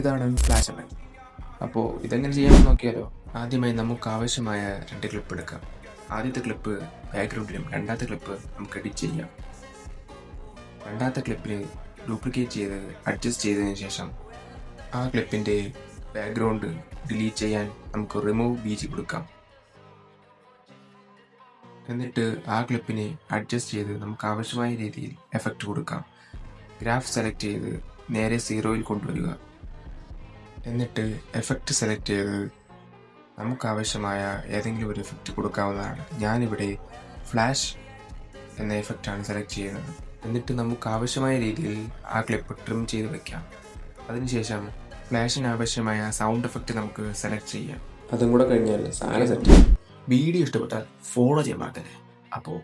ഇതാണ് flash effect. അപ്പോൾ ഇതെങ്ങനെ ചെയ്യാമെന്ന് നോക്കിയാലോ. ആദ്യമായി നമുക്ക് ആവശ്യമായ 2 ക്ലിപ്പ് എടുക്കാം. ആദ്യത്തെ ക്ലിപ്പ് ബാക്ക്ഗ്രൗണ്ടിലും രണ്ടാമത്തെ ക്ലിപ്പ് നമുക്ക് എഡിറ്റ് ചെയ്യാം. രണ്ടാമത്തെ ക്ലിപ്പിന് ഡ്യൂപ്ലിക്കേറ്റ് ചെയ്ത് അഡ്ജസ്റ്റ് ചെയ്തതിന് ശേഷം ആ ക്ലിപ്പിൻ്റെ ബാക്ക്ഗ്രൗണ്ട് ഡിലീറ്റ് ചെയ്യാൻ നമുക്ക് റിമൂവ് ബീജി കൊടുക്കാം. എന്നിട്ട് ആ ക്ലിപ്പിനെ അഡ്ജസ്റ്റ് ചെയ്ത് നമുക്ക് ആവശ്യമായ രീതിയിൽ എഫക്റ്റ് കൊടുക്കാം. ഗ്രാഫ് സെലക്ട് ചെയ്ത് നേരെ 0ൽ കൊണ്ടുവരിക. എന്നിട്ട് എഫക്റ്റ് സെലക്ട് ചെയ്ത് നമുക്കാവശ്യമായ ഏതെങ്കിലും ഒരു എഫക്റ്റ് കൊടുക്കാവുന്നതാണ്. ഞാനിവിടെ ഫ്ലാഷ് എന്ന എഫക്റ്റാണ് സെലക്ട് ചെയ്യുന്നത്. എന്നിട്ട് നമുക്ക് ആവശ്യമായ രീതിയിൽ ആ ക്ലിപ്പ് ട്രിം ചെയ്ത് വയ്ക്കാം. അതിനുശേഷം ഫ്ലാഷിന് ആവശ്യമായ സൗണ്ട് എഫക്റ്റ് നമുക്ക് സെലക്ട് ചെയ്യാം. അതും കൂടെ കഴിഞ്ഞാൽ സാധനം സെറ്റ്. വീഡിയോ ഇഷ്ടപ്പെട്ടാൽ ഫോളോ ചെയ്യാൻ മറക്കല്ലേ. അപ്പോൾ